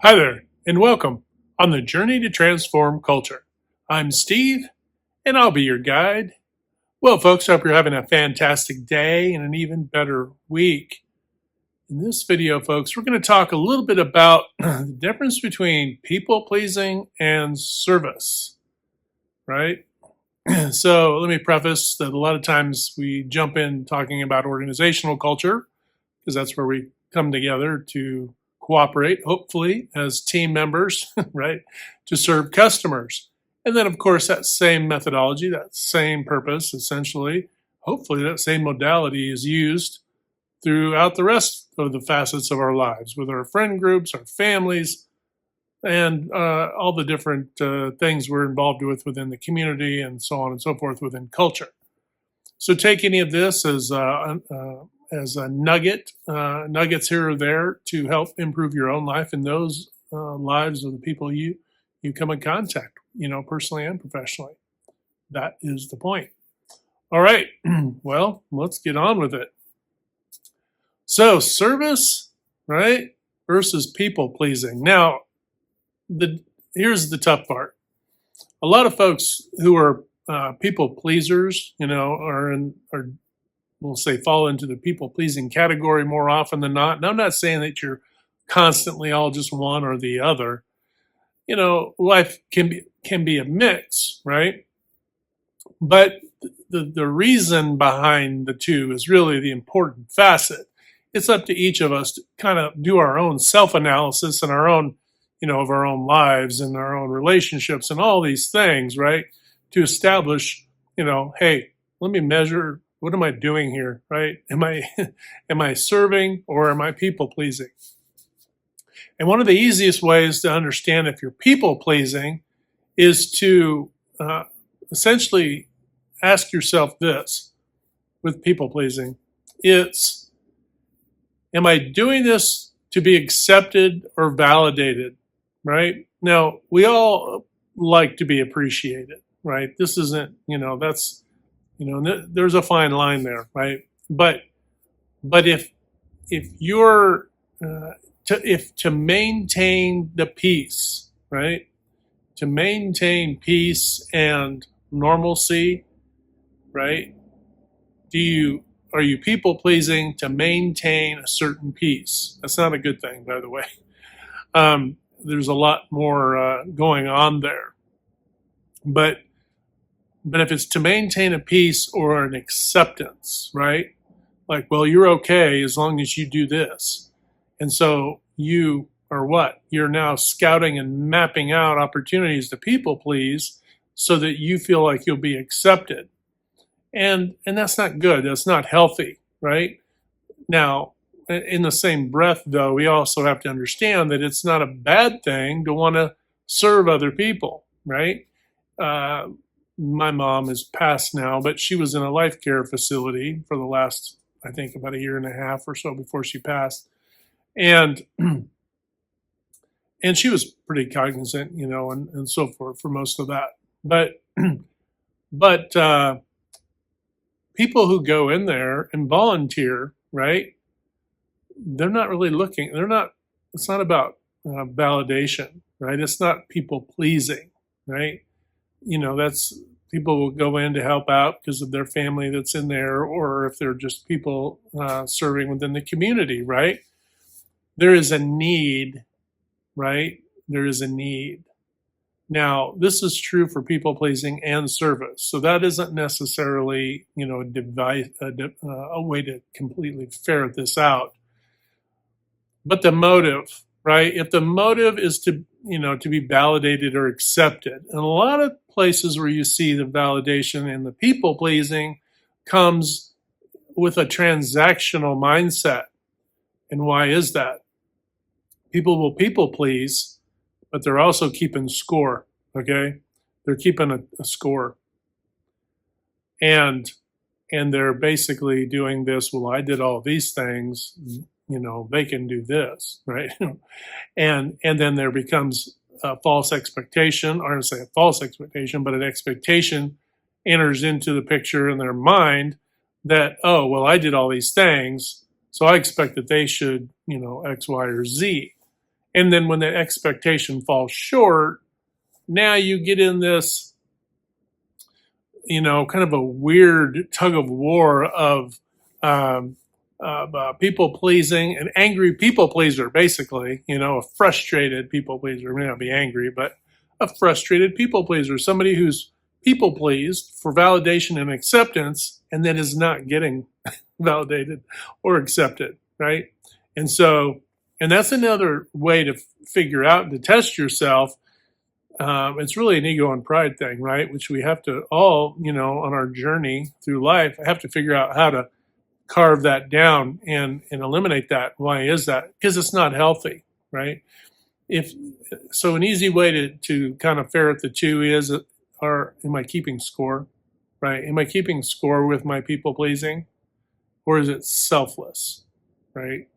Hi there, and welcome on the journey to transform culture. I'm Steve, and I'll be your guide. Well, folks, I hope you're having a fantastic day and an even better week. In this video, folks, we're going to talk a little bit about the difference between people pleasing and service, right? So, let me preface that a lot of times we jump in talking about organizational culture because that's where we come together to cooperate, hopefully, as team members, right, to serve customers. And then, of course, that same methodology, that same purpose, essentially, hopefully, that same modality is used throughout the rest of the facets of our lives with our friend groups, our families, and all the different things we're involved with within the community and so on and so forth within culture. So take any of this as a nugget, nuggets here or there to help improve your own life and those lives of the people you come in contact, personally and professionally. That is the point. All right. Well, let's get on with it. So service, right, versus people pleasing. Now, here's the tough part. A lot of folks who are people pleasers, are we'll say fall into the people pleasing category more often than not. And I'm not saying that you're constantly all just one or the other. Life can be a mix, right? But the reason behind the two is really the important facet. It's up to each of us to kind of do our own self-analysis and our own, of our own lives and our own relationships and all these things, right? To establish, hey, let me measure, what am I doing here, right? Am I serving or am I people pleasing? And one of the easiest ways to understand if you're people pleasing is to essentially ask yourself this with people pleasing. It's, am I doing this to be accepted or validated, right? Now, we all like to be appreciated, right? This isn't, that's, there's a fine line there, right? But if you're to maintain the peace, right? To maintain peace and normalcy, right? Are you people pleasing to maintain a certain peace? That's not a good thing, by the way. There's a lot more going on there, but if it's to maintain a peace or an acceptance, right? Like, well, you're okay as long as you do this, and so you are what? You're now scouting and mapping out opportunities to people please, so that you feel like you'll be accepted. And that's not good. That's not healthy, right? Now, in the same breath, though, we also have to understand that it's not a bad thing to want to serve other people, right? My mom is passed now, but she was in a life care facility for the last, I think, about a year and a half or so before she passed, and and she was pretty cognizant, and so forth for most of that. But but people who go in there and volunteer, right? They're not really looking. They're not. It's not about validation, right? It's not people pleasing, right? That's people will go in to help out because of their family that's in there, or if they're just people serving within the community, right? There is a need, right? There is a need. Now, this is true for people pleasing and service. So that isn't necessarily, a way to completely ferret this out. But the motive, right? If the motive is to be validated or accepted, and a lot of places where you see the validation and the people pleasing comes with a transactional mindset. And why is that? People will people please, but they're also keeping score, okay? They're keeping a score. And they're basically doing this, well, I did all these things, they can do this, right? and then there becomes a false expectation, or I don't say a false expectation, but an expectation enters into the picture in their mind that, oh, well, I did all these things, so I expect that they should, X, Y, or Z. And then when the expectation falls short, now you get in this, kind of a weird tug of war um, of people pleasing, an angry people pleaser, basically, a frustrated people pleaser, may not be angry, but a frustrated people pleaser, somebody who's people pleased for validation and acceptance and then is not getting validated or accepted, right? And so, and that's another way to figure out, to test yourself. It's really an ego and pride thing, right? Which we have to all, on our journey through life, have to figure out how to carve that down and eliminate that. Why is that? Because it's not healthy, right? If so, an easy way to kind of ferret the two is, am I keeping score, right? Am I keeping score with my people pleasing, or is it selfless, right?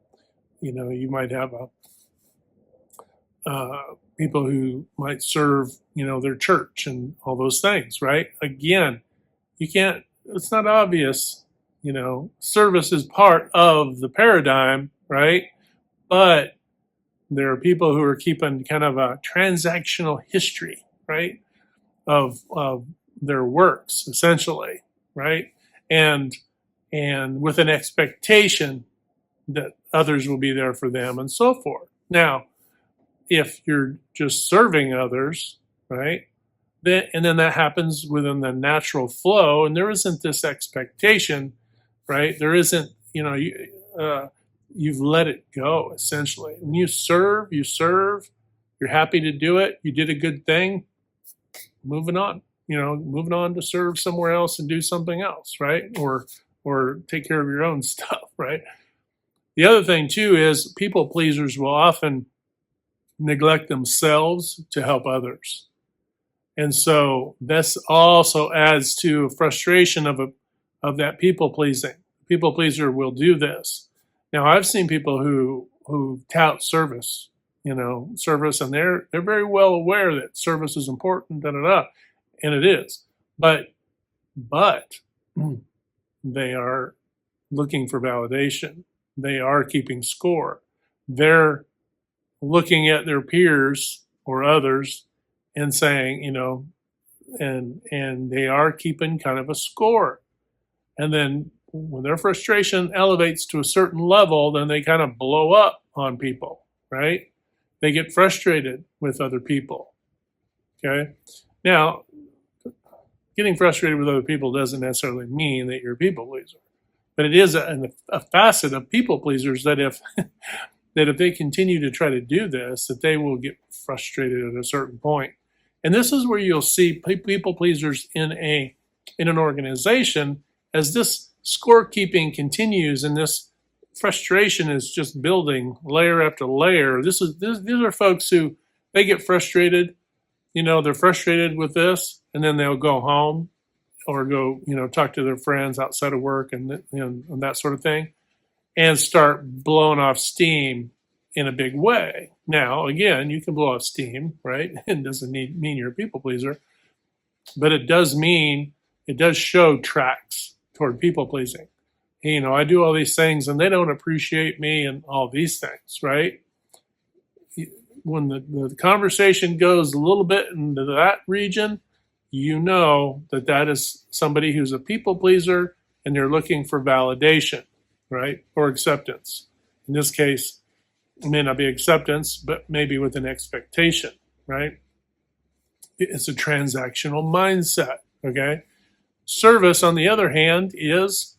You might have people who might serve, their church and all those things, right? Again, you can't. It's not obvious. Service is part of the paradigm, right? But there are people who are keeping kind of a transactional history, right, of their works, essentially, right, and with an expectation that others will be there for them and so forth. Now, if you're just serving others, right, and then that happens within the natural flow, and there isn't this expectation, right? There isn't, you've let it go, essentially. When you serve, you're happy to do it, you did a good thing, moving on, moving on to serve somewhere else and do something else, right? Or take care of your own stuff, right? The other thing too is people pleasers will often neglect themselves to help others. And so this also adds to a frustration of that people pleasing. People pleaser will do this. Now I've seen people who tout service, service, and they're very well aware that service is important, and it is. But they are looking for validation. They are keeping score. They're looking at their peers or others and saying, and they are keeping kind of a score. And then when their frustration elevates to a certain level, then they kind of blow up on people, right? They get frustrated with other people. Okay. Now, getting frustrated with other people doesn't necessarily mean that you're a people pleaser, but it is a facet of people pleasers that if that if they continue to try to do this, that they will get frustrated at a certain point. And this is where you'll see people pleasers in an organization as this scorekeeping continues and this frustration is just building layer after layer. These are folks who they get frustrated. They're frustrated with this, and then they'll go home or go, talk to their friends outside of work and that sort of thing, and start blowing off steam in a big way. Now, again, you can blow off steam, right? It doesn't mean you're a people pleaser, but it does show tracks toward people pleasing. I do all these things and they don't appreciate me and all these things, right? When the conversation goes a little bit into that region, that is somebody who's a people pleaser and they're looking for validation, right? Or acceptance. In this case, it may not be acceptance, but maybe with an expectation, right? It's a transactional mindset, okay? Service, on the other hand, is,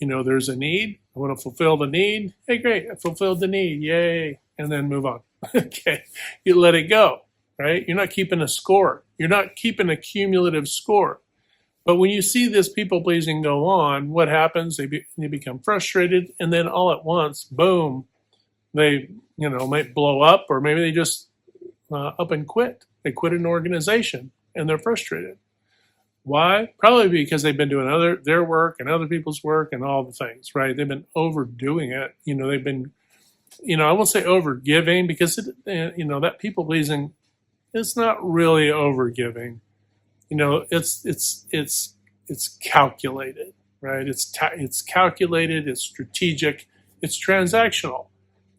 there's a need. I want to fulfill the need. Hey, great, I fulfilled the need. Yay. And then move on. Okay. You let it go, right? You're not keeping a score. You're not keeping a cumulative score. But when you see this people pleasing go on, what happens? They become frustrated, and then all at once, boom, they might blow up, or maybe they just up and quit. They quit an organization, and they're frustrated. Why? Probably because they've been doing their work and other people's work and all the things, right? They've been overdoing it. They've been, I won't say overgiving, because that people pleasing is not really overgiving. It's calculated, right? It's calculated. It's strategic. It's transactional.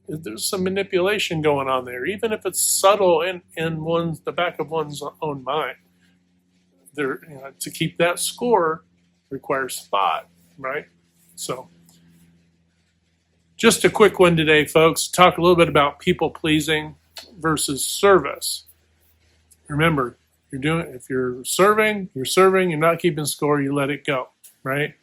there's some manipulation going on there, even if it's subtle in the back of one's own mind. There, to keep that score requires thought, right? So, just a quick one today, folks. Talk a little bit about people pleasing versus service. Remember, if you're serving, you're not keeping score, you let it go, right?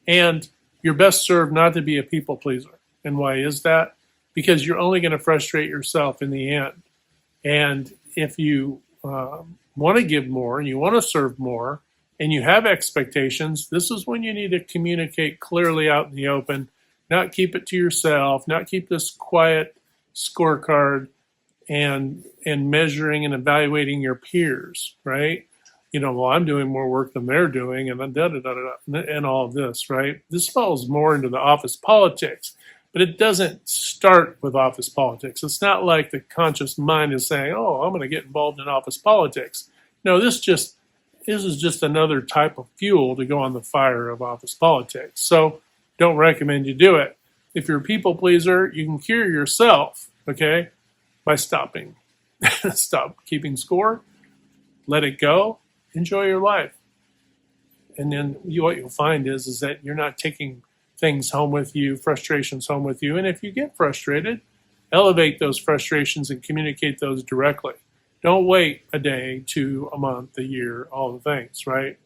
And you're best served not to be a people pleaser. And why is that? Because you're only going to frustrate yourself in the end. And if you want to give more and you want to serve more and you have expectations, this is when you need to communicate clearly out in the open, not keep it to yourself, not keep this quiet scorecard and measuring and evaluating your peers, right? Well, I'm doing more work than they're doing, and and all of this, right? This falls more into the office politics, but it doesn't start with office politics. It's not like the conscious mind is saying, "Oh, I'm going to get involved in office politics." No, this is just another type of fuel to go on the fire of office politics. So, don't recommend you do it. If you're a people pleaser, you can cure yourself, okay, by stop keeping score, let it go, enjoy your life. And then what you'll find is that you're not taking things home with you, frustrations home with you. And if you get frustrated, elevate those frustrations and communicate those directly. Don't wait a day, 2, a month, a year, all the things, right?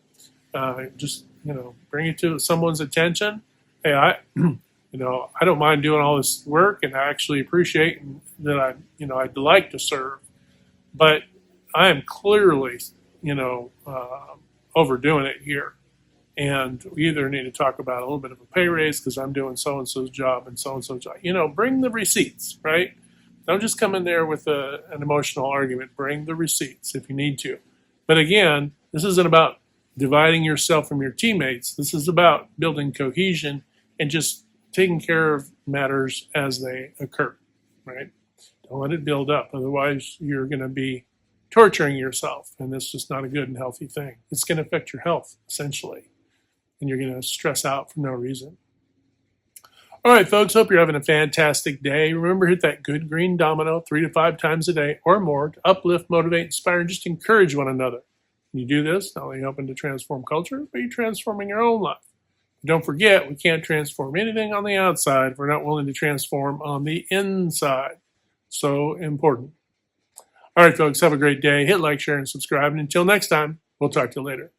Just, bring it to someone's attention. Hey, I don't mind doing all this work, and I actually appreciate that I'd like to serve, but I am clearly, overdoing it here. And we either need to talk about a little bit of a pay raise because I'm doing so-and-so's job and so-and-so's job. Bring the receipts, right? Don't just come in there with an emotional argument. Bring the receipts if you need to. But again, this isn't about dividing yourself from your teammates. This is about building cohesion and just taking care of matters as they occur, right? Don't let it build up. Otherwise, you're going to be torturing yourself, and this is just not a good and healthy thing. It's going to affect your health, essentially, and you're going to stress out for no reason. All right, folks, hope you're having a fantastic day. Remember, hit that good green domino 3 to 5 times a day or more to uplift, motivate, inspire, and just encourage one another. When you do this, not only helping to transform culture, but you're transforming your own life. Don't forget, we can't transform anything on the outside if we're not willing to transform on the inside. So important. All right, folks, have a great day. Hit like, share, and subscribe. And until next time, we'll talk to you later.